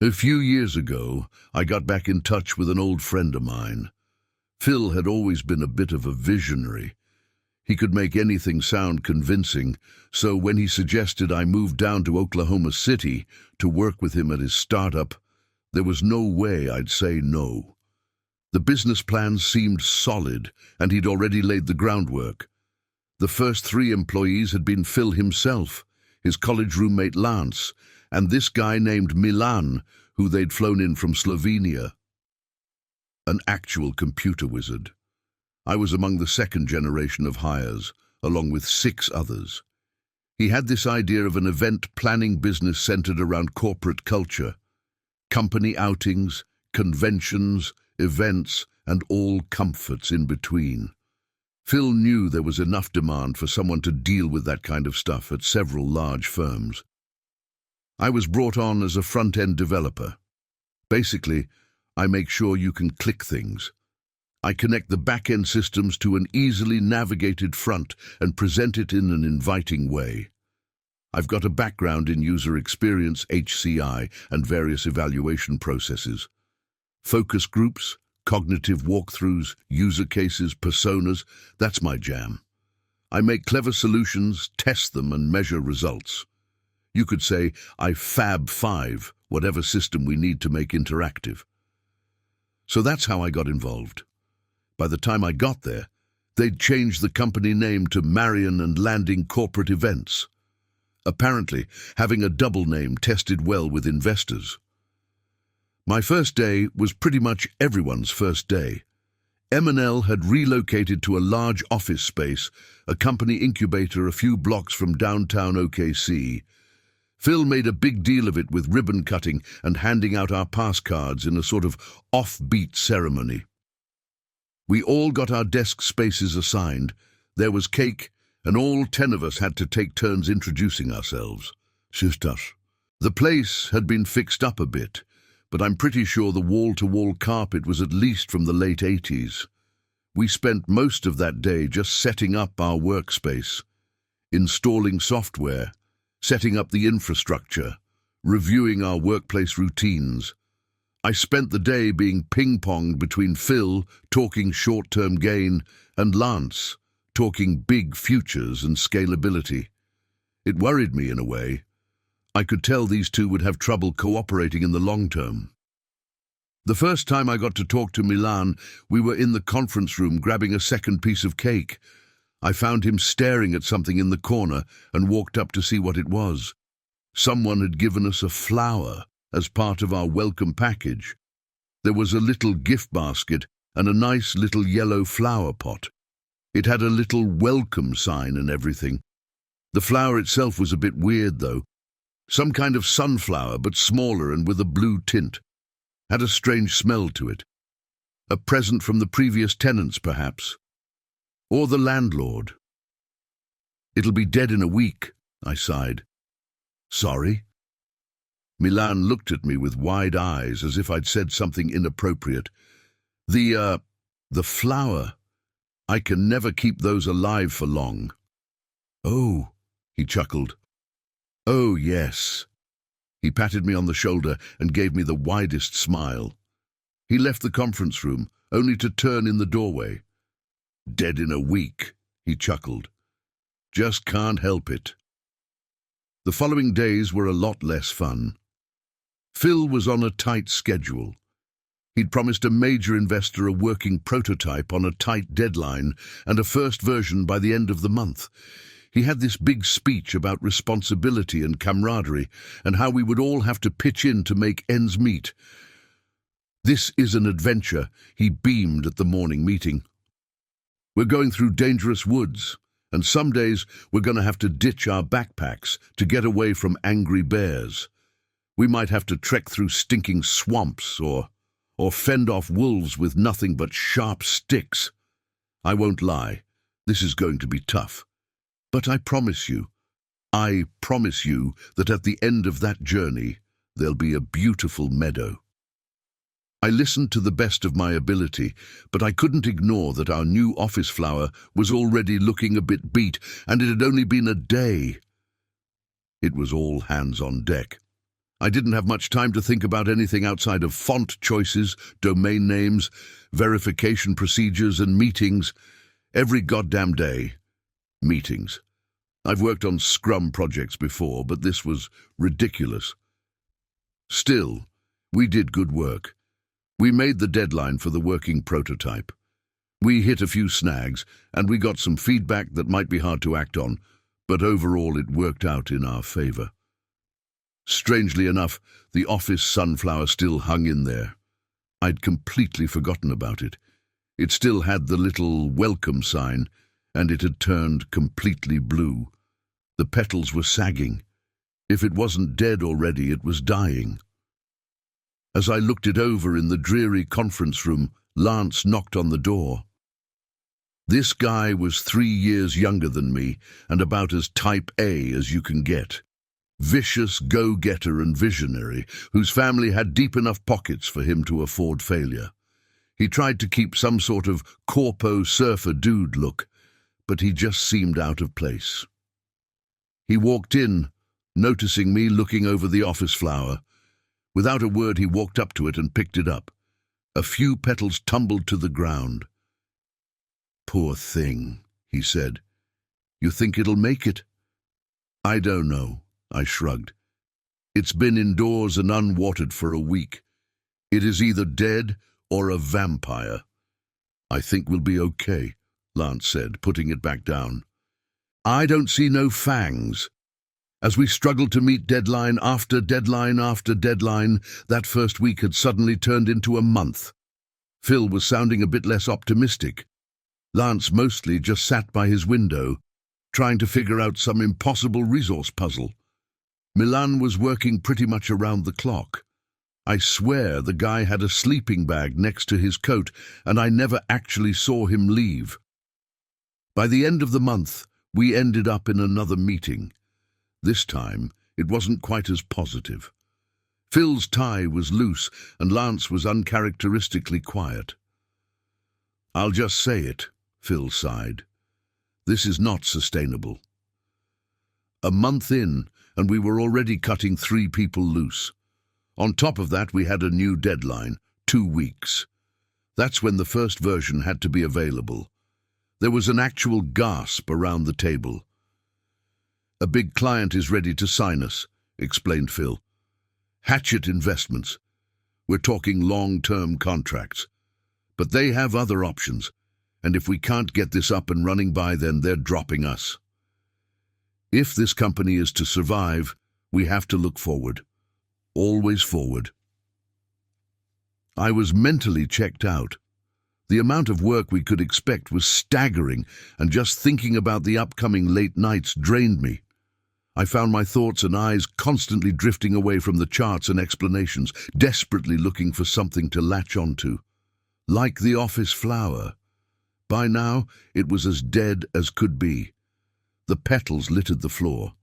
A few years ago, I got back in touch with an old friend of mine. Phil had always been a bit of a visionary. He could make anything sound convincing, so when he suggested I move down to Oklahoma City to work with him at his startup, there was no way I'd say no. The business plan seemed solid, and he'd already laid the groundwork. The first 3 employees had been Phil himself, his college roommate Lance, and this guy named Milan, who they'd flown in from Slovenia. An actual computer wizard. I was among the second generation of hires, along with 6 others. He had this idea of an event planning business centered around corporate culture. Company outings, conventions, events, and all comforts in between. Phil knew there was enough demand for someone to deal with that kind of stuff at several large firms. I was brought on as a front-end developer. Basically, I make sure you can click things. I connect the back-end systems to an easily navigated front and present it in an inviting way. I've got a background in user experience, HCI, and various evaluation processes. Focus groups, cognitive walkthroughs, user cases, personas, that's my jam. I make clever solutions, test them, and measure results. You could say I Fab 5, whatever system we need to make interactive. So that's how I got involved. By the time I got there, they'd changed the company name to Marion and Landing Corporate Events. Apparently, having a double name tested well with investors. My first day was pretty much everyone's first day. M&L had relocated to a large office space, a company incubator a few blocks from downtown OKC. Phil made a big deal of it with ribbon cutting and handing out our pass cards in a sort of offbeat ceremony. We all got our desk spaces assigned. There was cake, and all 10 of us had to take turns introducing ourselves. Sisters. The place had been fixed up a bit, but I'm pretty sure the wall-to-wall carpet was at least from the late 80s. We spent most of that day just setting up our workspace, installing software, setting up the infrastructure, reviewing our workplace routines. I spent the day being ping-ponged between Phil, talking short-term gain, and Lance, talking big futures and scalability. It worried me in a way. I could tell these two would have trouble cooperating in the long term. The first time I got to talk to Milan, we were in the conference room grabbing a second piece of cake. I found him staring at something in the corner and walked up to see what it was. Someone had given us a flower as part of our welcome package. There was a little gift basket and a nice little yellow flower pot. It had a little welcome sign and everything. The flower itself was a bit weird, though. Some kind of sunflower, but smaller and with a blue tint. Had a strange smell to it. A present from the previous tenants, perhaps. Or the landlord. It'll be dead in a week, I sighed. Sorry? Milan looked at me with wide eyes as if I'd said something inappropriate. The flower. I can never keep those alive for long. Oh, he chuckled. Oh, yes. He patted me on the shoulder and gave me the widest smile. He left the conference room, only to turn in the doorway. Dead in a week, he chuckled. Just can't help it. The following days were a lot less fun. Phil was on a tight schedule. He'd promised a major investor a working prototype on a tight deadline and a first version by the end of the month. He had this big speech about responsibility and camaraderie and how we would all have to pitch in to make ends meet. This is an adventure, he beamed at the morning meeting. We're going through dangerous woods, and some days we're going to have to ditch our backpacks to get away from angry bears. We might have to trek through stinking swamps or fend off wolves with nothing but sharp sticks. I won't lie, this is going to be tough. But I promise you that at the end of that journey, there'll be a beautiful meadow. I listened to the best of my ability, but I couldn't ignore that our new office flower was already looking a bit beat, and it had only been a day. It was all hands on deck. I didn't have much time to think about anything outside of font choices, domain names, verification procedures, and meetings. Every goddamn day. Meetings. I've worked on Scrum projects before, but this was ridiculous. Still, we did good work. We made the deadline for the working prototype. We hit a few snags, and we got some feedback that might be hard to act on, but overall it worked out in our favor. Strangely enough, the office sunflower still hung in there. I'd completely forgotten about it. It still had the little welcome sign, and it had turned completely blue. The petals were sagging. If it wasn't dead already, it was dying. As I looked it over in the dreary conference room, Lance knocked on the door. This guy was 3 years younger than me, and about as type A as you can get. Vicious go-getter and visionary, whose family had deep enough pockets for him to afford failure. He tried to keep some sort of corpo surfer dude look, but he just seemed out of place. He walked in, noticing me looking over the office flower. Without a word, he walked up to it and picked it up. A few petals tumbled to the ground. "Poor thing," he said. "You think it'll make it?" "I don't know," I shrugged. "It's been indoors and unwatered for a week. It is either dead or a vampire." "I think we'll be okay," Lance said, putting it back down. "I don't see no fangs." As we struggled to meet deadline after deadline after deadline, that first week had suddenly turned into a month. Phil was sounding a bit less optimistic. Lance mostly just sat by his window, trying to figure out some impossible resource puzzle. Milan was working pretty much around the clock. I swear the guy had a sleeping bag next to his coat, and I never actually saw him leave. By the end of the month, we ended up in another meeting. This time, it wasn't quite as positive. Phil's tie was loose, and Lance was uncharacteristically quiet. "I'll just say it," Phil sighed. "This is not sustainable." A month in, and we were already cutting 3 people loose. On top of that, we had a new deadline, 2 weeks. That's when the first version had to be available. There was an actual gasp around the table. "A big client is ready to sign us," explained Phil. "Hatchet Investments. We're talking long-term contracts. But they have other options, and if we can't get this up and running by then, they're dropping us. If this company is to survive, we have to look forward. Always forward." I was mentally checked out. The amount of work we could expect was staggering, and just thinking about the upcoming late nights drained me. I found my thoughts and eyes constantly drifting away from the charts and explanations, desperately looking for something to latch onto. Like the office flower. By now, it was as dead as could be. The petals littered the floor,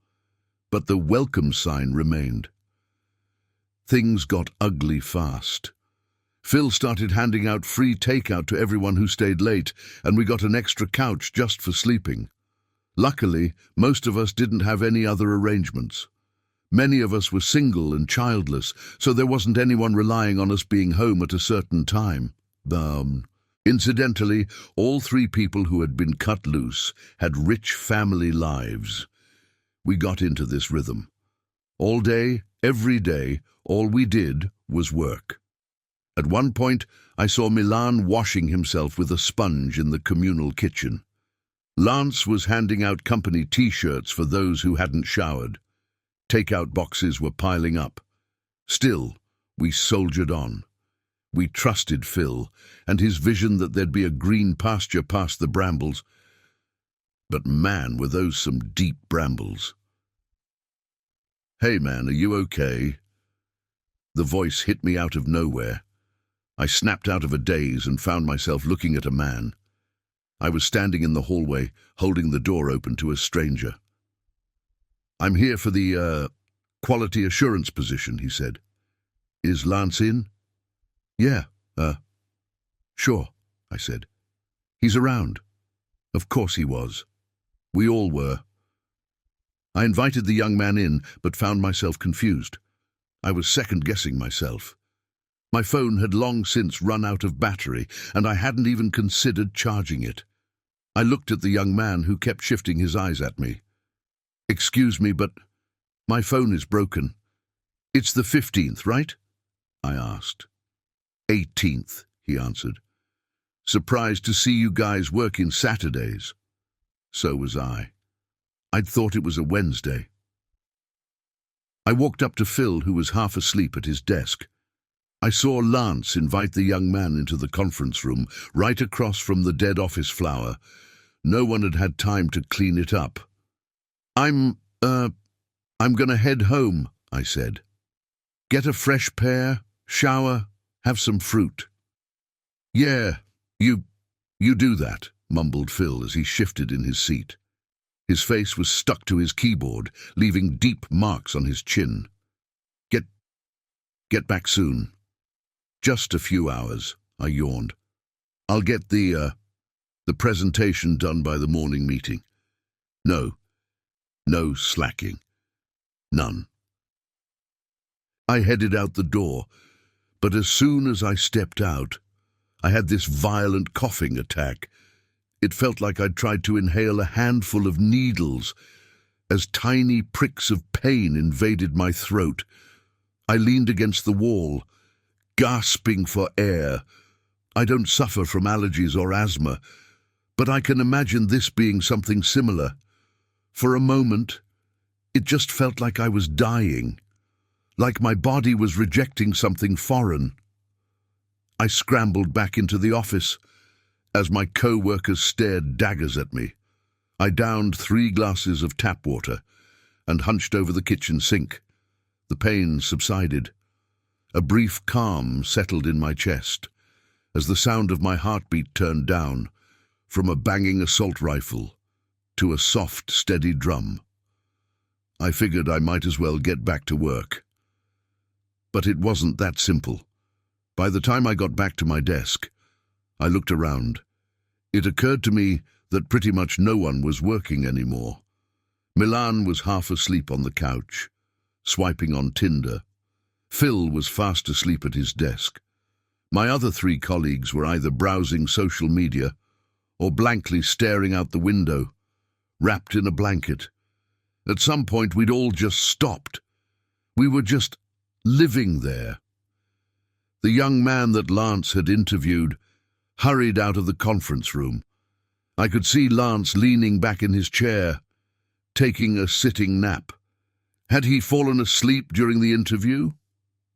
but the welcome sign remained. Things got ugly fast. Phil started handing out free takeout to everyone who stayed late, and we got an extra couch just for sleeping. Luckily, most of us didn't have any other arrangements. Many of us were single and childless, so there wasn't anyone relying on us being home at a certain time. Incidentally, all 3 people who had been cut loose had rich family lives. We got into this rhythm. All day, every day, all we did was work. At one point, I saw Milan washing himself with a sponge in the communal kitchen. Lance was handing out company T-shirts for those who hadn't showered. Takeout boxes were piling up. Still, we soldiered on. We trusted Phil, and his vision that there'd be a green pasture past the brambles. But man, were those some deep brambles. "Hey man, are you okay?" The voice hit me out of nowhere. I snapped out of a daze and found myself looking at a man. I was standing in the hallway, holding the door open to a stranger. "I'm here for the, quality assurance position," he said. "Is Lance in?" "Yeah, sure," I said. "He's around." Of course he was. We all were. I invited the young man in, but found myself confused. I was second-guessing myself. My phone had long since run out of battery, and I hadn't even considered charging it. I looked at the young man who kept shifting his eyes at me. "Excuse me, but my phone is broken. It's the 15th, right?" I asked. "18th, he answered. "Surprised to see you guys working Saturdays." So was I. I'd thought it was a Wednesday. I walked up to Phil, who was half asleep at his desk. I saw Lance invite the young man into the conference room, right across from the dead office flower. No one had had time to clean it up. I'm gonna head home," I said. "Get a fresh pair, shower, have some fruit." "Yeah, you do that," mumbled Phil as he shifted in his seat. His face was stuck to his keyboard, leaving deep marks on his chin. Get back soon." "Just a few hours," I yawned. "I'll get the presentation done by the morning meeting." No slacking. None. I headed out the door, but as soon as I stepped out, I had this violent coughing attack. It felt like I'd tried to inhale a handful of needles, as tiny pricks of pain invaded my throat. I leaned against the wall, gasping for air. I don't suffer from allergies or asthma, but I can imagine this being something similar. For a moment, it just felt like I was dying, like my body was rejecting something foreign. I scrambled back into the office as my co-workers stared daggers at me. I downed 3 glasses of tap water and hunched over the kitchen sink. The pain subsided. A brief calm settled in my chest as the sound of my heartbeat turned down from a banging assault rifle to a soft, steady drum. I figured I might as well get back to work. But it wasn't that simple. By the time I got back to my desk, I looked around. It occurred to me that pretty much no one was working anymore. Milan was half asleep on the couch, swiping on Tinder. Phil was fast asleep at his desk. My other 3 colleagues were either browsing social media or blankly staring out the window, wrapped in a blanket. At some point, we'd all just stopped. We were just living there. The young man that Lance had interviewed hurried out of the conference room. I could see Lance leaning back in his chair, taking a sitting nap. Had he fallen asleep during the interview?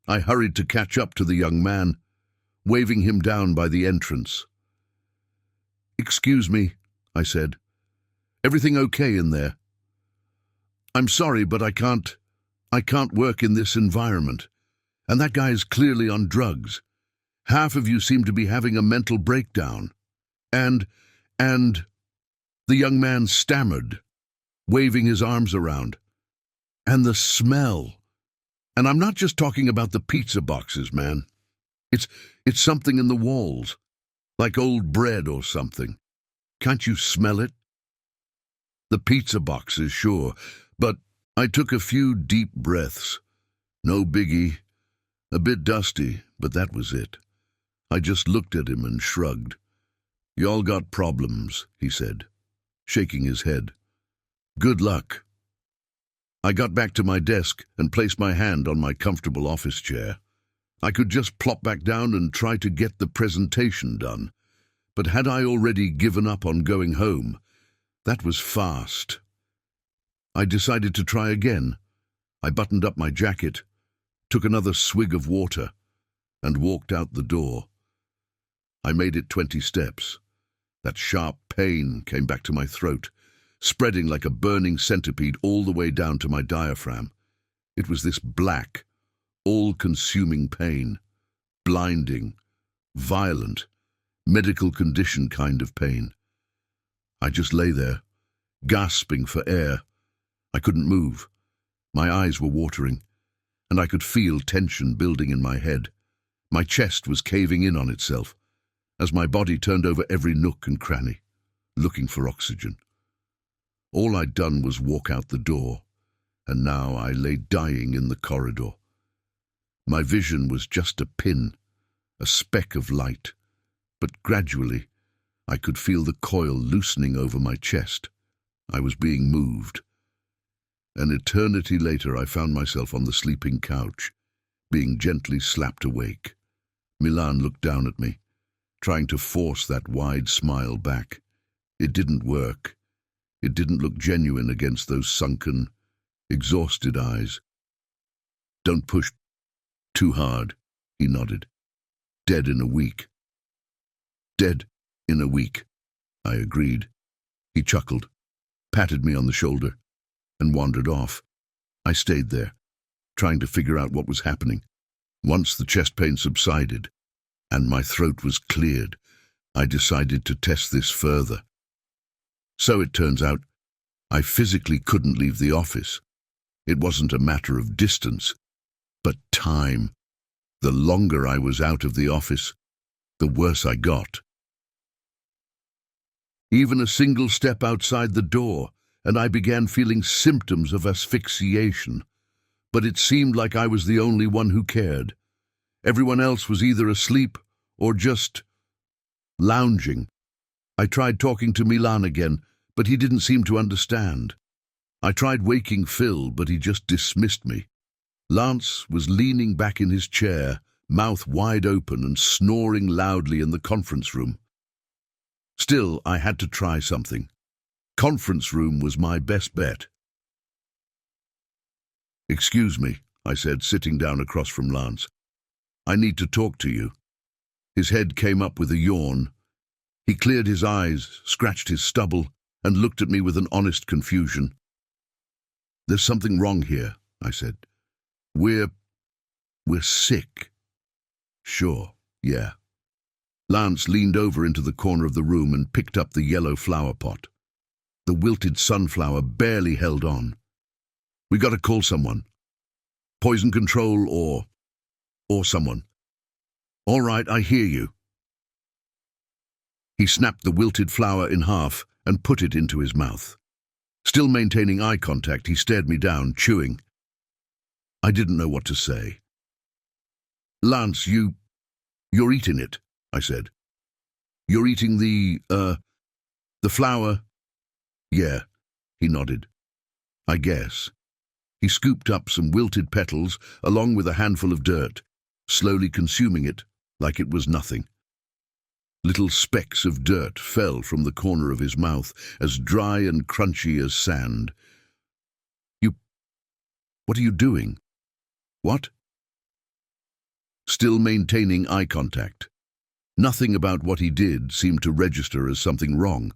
I hurried to catch up to the young man, waving him down by the entrance. "Excuse me," I said. "Everything okay in there?" "I'm sorry, but I can't work in this environment. And that guy is clearly on drugs. Half of you seem to be having a mental breakdown. And the young man stammered, waving his arms around. "And the smell. And I'm not just talking about the pizza boxes, man. It's something in the walls, like old bread or something. Can't you smell it?" "The pizza boxes, sure, but..." I took a few deep breaths. No biggie. A bit dusty, but that was it. I just looked at him and shrugged. "Y'all got problems," he said, shaking his head. "Good luck." I got back to my desk and placed my hand on my comfortable office chair. I could just plop back down and try to get the presentation done. But had I already given up on going home? That was fast. I decided to try again. I buttoned up my jacket, took another swig of water, and walked out the door. I made it 20 steps. That sharp pain came back to my throat, spreading like a burning centipede all the way down to my diaphragm. It was this black, all-consuming pain, blinding, violent, medical condition kind of pain. I just lay there, gasping for air. I couldn't move. My eyes were watering, and I could feel tension building in my head. My chest was caving in on itself, as my body turned over every nook and cranny, looking for oxygen. All I'd done was walk out the door, and now I lay dying in the corridor. My vision was just a pin, a speck of light, but gradually I could feel the coil loosening over my chest. I was being moved. An eternity later, I found myself on the sleeping couch, being gently slapped awake. Milan looked down at me, trying to force that wide smile back. It didn't work. It didn't look genuine against those sunken, exhausted eyes. "Don't push too hard," he nodded. "Dead in a week." "Dead in a week," I agreed. He chuckled, patted me on the shoulder, and wandered off. I stayed there, trying to figure out what was happening. Once the chest pain subsided, and my throat was cleared, I decided to test this further. So it turns out, I physically couldn't leave the office. It wasn't a matter of distance, but time. The longer I was out of the office, the worse I got. Even a single step outside the door, and I began feeling symptoms of asphyxiation. But it seemed like I was the only one who cared. Everyone else was either asleep or just lounging. I tried talking to Milan again, but he didn't seem to understand. I tried waking Phil, but he just dismissed me. Lance was leaning back in his chair, mouth wide open and snoring loudly in the conference room. Still, I had to try something. Conference room was my best bet. "Excuse me," I said, sitting down across from Lance. "I need to talk to you." His head came up with a yawn. He cleared his eyes, scratched his stubble, and looked at me with an honest confusion. "There's something wrong here," I said. We're sick." "Sure, yeah." Lance leaned over into the corner of the room and picked up the yellow flower pot. The wilted sunflower barely held on. "We gotta call someone. Poison control or someone." "All right, I hear you." He snapped the wilted flower in half and put it into his mouth. Still maintaining eye contact, he stared me down, chewing. I didn't know what to say. "Lance, you're eating it," I said. "You're eating the flower?" "Yeah," he nodded. "I guess." He scooped up some wilted petals along with a handful of dirt, slowly consuming it like it was nothing. Little specks of dirt fell from the corner of his mouth, as dry and crunchy as sand. What are you doing?" "What?" Still maintaining eye contact. Nothing about what he did seemed to register as something wrong.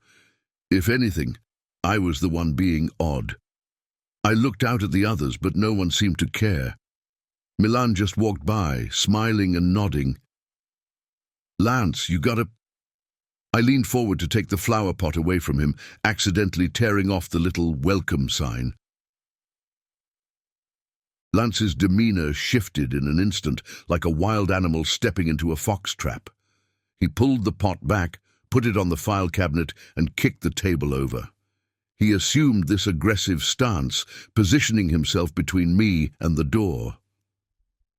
If anything, I was the one being odd. I looked out at the others, but no one seemed to care. Milan just walked by, smiling and nodding. "Lance, you gotta..." I leaned forward to take the flower pot away from him, accidentally tearing off the little welcome sign. Lance's demeanor shifted in an instant, like a wild animal stepping into a fox trap. He pulled the pot back, put it on the file cabinet, and kicked the table over. He assumed this aggressive stance, positioning himself between me and the door.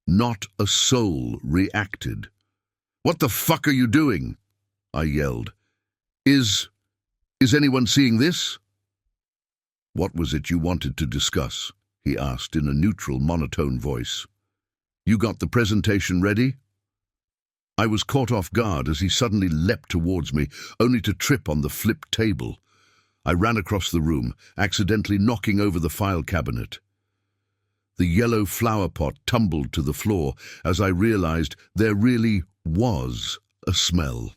Not a soul reacted. "What the fuck are you doing?" I yelled. Is anyone seeing this?" "What was it you wanted to discuss?" he asked in a neutral, monotone voice. "You got the presentation ready?" I was caught off guard as he suddenly leapt towards me, only to trip on the flipped table. I ran across the room, accidentally knocking over the file cabinet. The yellow flower pot tumbled to the floor as I realized there really was a smell.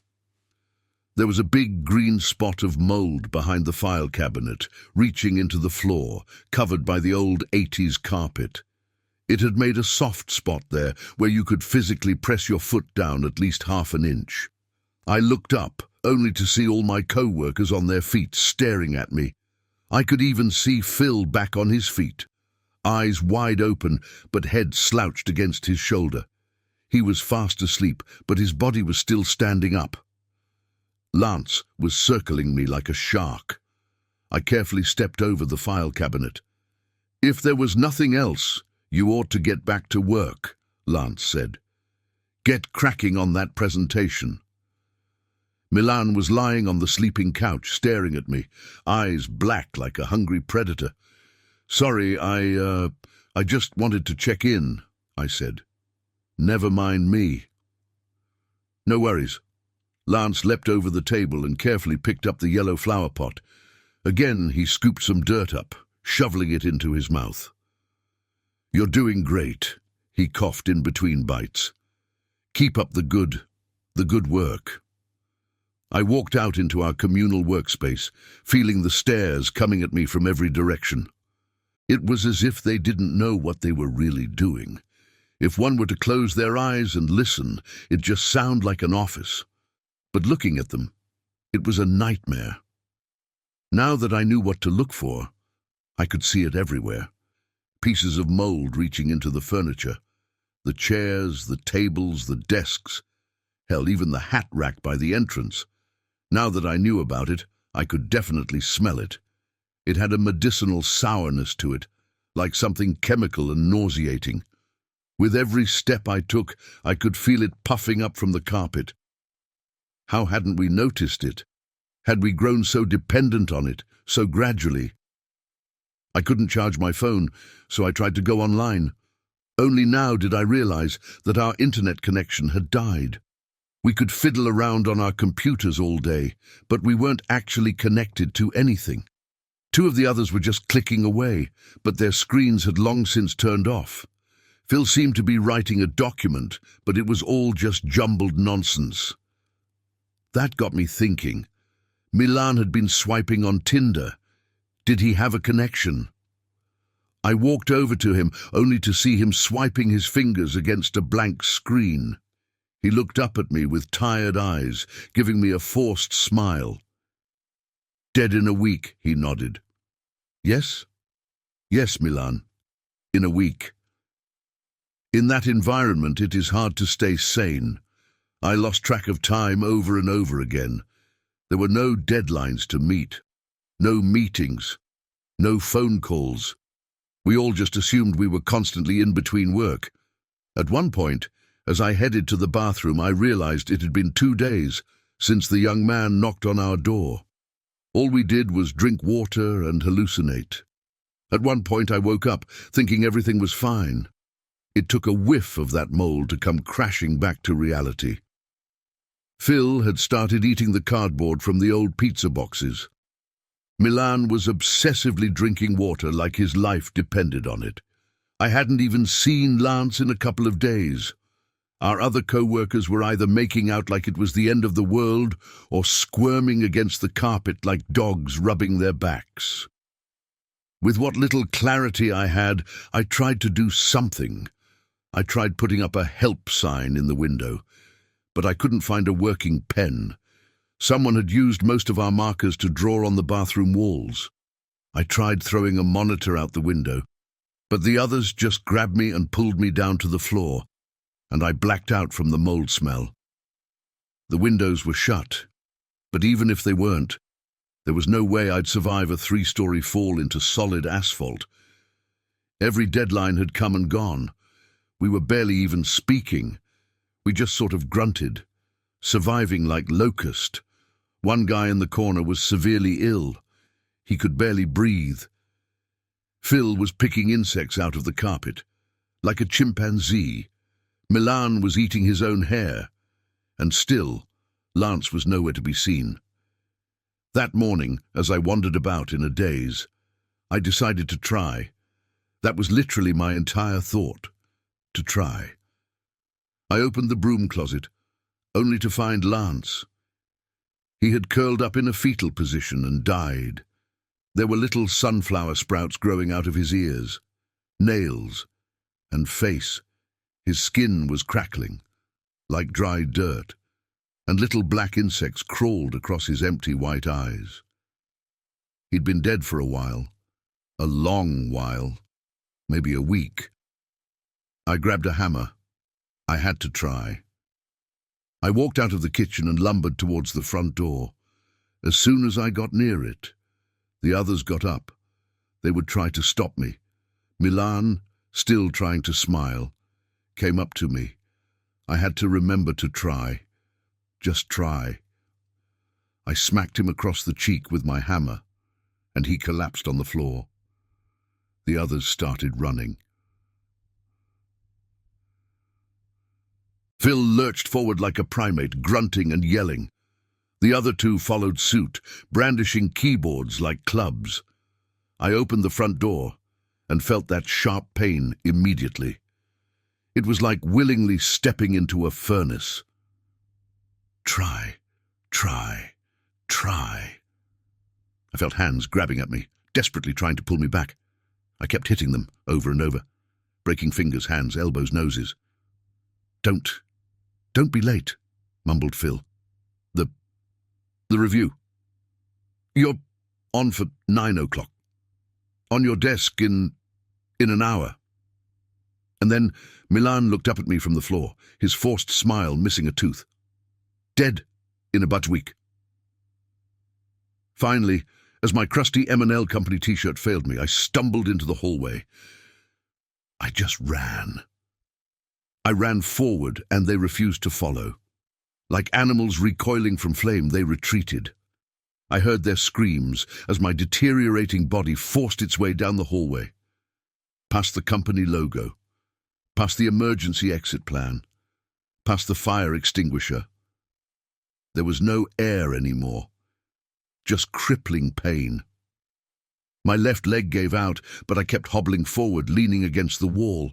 There was a big green spot of mold behind the file cabinet, reaching into the floor, covered by the old 80s carpet. It had made a soft spot there where you could physically press your foot down at least half an inch. I looked up, only to see all my co-workers on their feet staring at me. I could even see Phil back on his feet, eyes wide open but head slouched against his shoulder. He was fast asleep, but his body was still standing up. Lance was circling me like a shark. I carefully stepped over the file cabinet. "If there was nothing else, you ought to get back to work," Lance said. "Get cracking on that presentation." Milan was lying on the sleeping couch, staring at me, eyes black like a hungry predator. "Sorry, I just wanted to check in," I said. "Never mind me." "No worries." Lance leapt over the table and carefully picked up the yellow flower pot. Again, he scooped some dirt up, shoveling it into his mouth. "You're doing great," he coughed in between bites. "Keep up the good work." I walked out into our communal workspace, feeling the stares coming at me from every direction. It was as if they didn't know what they were really doing. If one were to close their eyes and listen, it just sounded like an office. But looking at them, it was a nightmare. Now that I knew what to look for, I could see it everywhere. Pieces of mold reaching into the furniture, the chairs, the tables, the desks, hell, even the hat rack by the entrance. Now that I knew about it, I could definitely smell it. It had a medicinal sourness to it, like something chemical and nauseating. With every step I took, I could feel it puffing up from the carpet. How hadn't we noticed it? Had we grown so dependent on it, so gradually? I couldn't charge my phone, so I tried to go online. Only now did I realize that our internet connection had died. We could fiddle around on our computers all day, but we weren't actually connected to anything. Two of the others were just clicking away, but their screens had long since turned off. Phil seemed to be writing a document, but it was all just jumbled nonsense. That got me thinking. Milan had been swiping on Tinder. Did he have a connection? I walked over to him, only to see him swiping his fingers against a blank screen. He looked up at me with tired eyes, giving me a forced smile. "Dead in a week," he nodded. "Yes?" "Yes, Milan. In a week." In that environment, it is hard to stay sane. I lost track of time over and over again. There were no deadlines to meet, no meetings, no phone calls. We all just assumed we were constantly in between work. At one point, as I headed to the bathroom, I realized it had been 2 days since the young man knocked on our door. All we did was drink water and hallucinate. At one point I woke up, thinking everything was fine. It took a whiff of that mold to come crashing back to reality. Phil had started eating the cardboard from the old pizza boxes. Milan was obsessively drinking water like his life depended on it. I hadn't even seen Lance in a couple of days. Our other co-workers were either making out like it was the end of the world or squirming against the carpet like dogs rubbing their backs. With what little clarity I had, I tried to do something. I tried putting up a help sign in the window, but I couldn't find a working pen. Someone had used most of our markers to draw on the bathroom walls. I tried throwing a monitor out the window, but the others just grabbed me and pulled me down to the floor, and I blacked out from the mold smell. The windows were shut, but even if they weren't, there was no way I'd survive a 3-story fall into solid asphalt. Every deadline had come and gone. We were barely even speaking. We just sort of grunted, surviving like locust. One guy in the corner was severely ill. He could barely breathe. Phil was picking insects out of the carpet, like a chimpanzee. Milan was eating his own hair, and still, Lance was nowhere to be seen. That morning, as I wandered about in a daze, I decided to try. That was literally my entire thought, to try. I opened the broom closet, only to find Lance. He had curled up in a fetal position and died. There were little sunflower sprouts growing out of his ears, nails, and face. His skin was crackling, like dry dirt, and little black insects crawled across his empty white eyes. He'd been dead for a while, a long while, maybe a week. I grabbed a hammer. I had to try. I walked out of the kitchen and lumbered towards the front door. As soon as I got near it, the others got up. They would try to stop me. Milan, still trying to smile, came up to me. I had to remember to try. Just try. I smacked him across the cheek with my hammer, and he collapsed on the floor. The others started running. Phil lurched forward like a primate, grunting and yelling. The other two followed suit, brandishing keyboards like clubs. I opened the front door and felt that sharp pain immediately. It was like willingly stepping into a furnace. Try, try, try. I felt hands grabbing at me, desperately trying to pull me back. I kept hitting them over and over, breaking fingers, hands, elbows, noses. Don't be late, mumbled Phil. The review. You're on for 9 o'clock. On your desk in an hour. And then Milan looked up at me from the floor, his forced smile missing a tooth. Dead in about a week. Finally, as my crusty M&L Company t-shirt failed me, I stumbled into the hallway. I just ran. I ran forward, and they refused to follow. Like animals recoiling from flame, they retreated. I heard their screams as my deteriorating body forced its way down the hallway, past the company logo, past the emergency exit plan, past the fire extinguisher. There was no air anymore, just crippling pain. My left leg gave out, but I kept hobbling forward, leaning against the wall.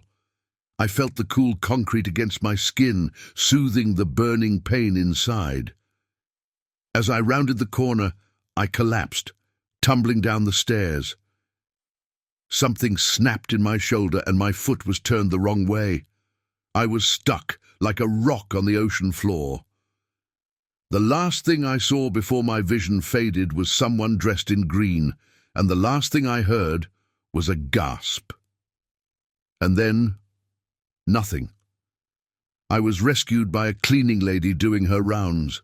I felt the cool concrete against my skin, soothing the burning pain inside. As I rounded the corner, I collapsed, tumbling down the stairs. Something snapped in my shoulder and my foot was turned the wrong way. I was stuck like a rock on the ocean floor. The last thing I saw before my vision faded was someone dressed in green, and the last thing I heard was a gasp. And then nothing. I was rescued by a cleaning lady doing her rounds.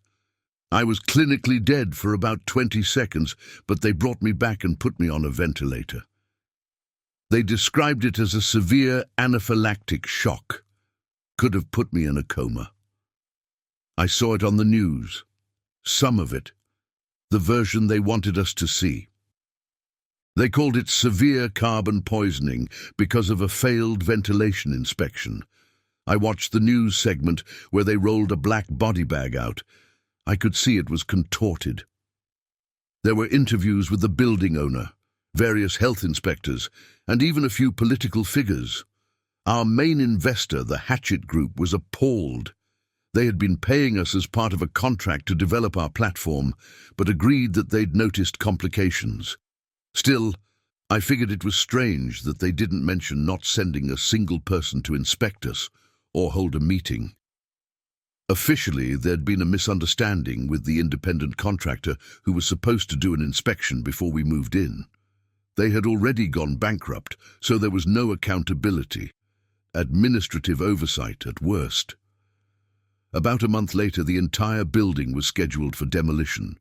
I was clinically dead for about 20 seconds, but they brought me back and put me on a ventilator. They described it as a severe anaphylactic shock. Could have put me in a coma. I saw it on the news. Some of it. The version they wanted us to see. They called it severe carbon poisoning because of a failed ventilation inspection. I watched the news segment where they rolled a black body bag out. I could see it was contorted. There were interviews with the building owner, various health inspectors, and even a few political figures. Our main investor, the Hatchet Group, was appalled. They had been paying us as part of a contract to develop our platform, but agreed that they'd noticed complications. Still, I figured it was strange that they didn't mention not sending a single person to inspect us or hold a meeting. Officially, there'd been a misunderstanding with the independent contractor who was supposed to do an inspection before we moved in. They had already gone bankrupt, so there was no accountability. Administrative oversight at worst. About a month later, the entire building was scheduled for demolition.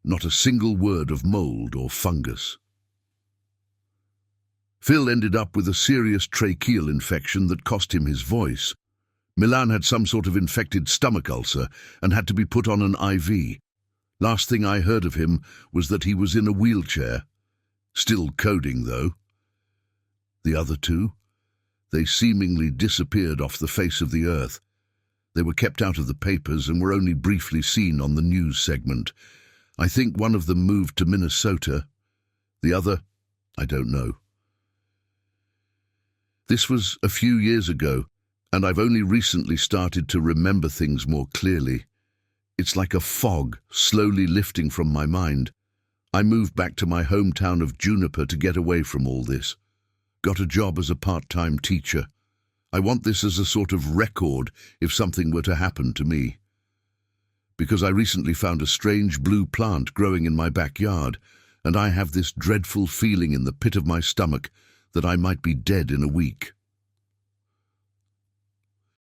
Not a single word of mold or fungus. Phil ended up with a serious tracheal infection that cost him his voice. Milan had some sort of infected stomach ulcer and had to be put on an IV. Last thing I heard of him was that he was in a wheelchair. Still coding, though. The other two? They seemingly disappeared off the face of the earth. They were kept out of the papers and were only briefly seen on the news segment. I think one of them moved to Minnesota. The other, I don't know. This was a few years ago, and I've only recently started to remember things more clearly. It's like a fog slowly lifting from my mind. I moved back to my hometown of Juniper to get away from all this. Got a job as a part-time teacher. I want this as a sort of record if something were to happen to me. Because I recently found a strange blue plant growing in my backyard, and I have this dreadful feeling in the pit of my stomach that I might be dead in a week.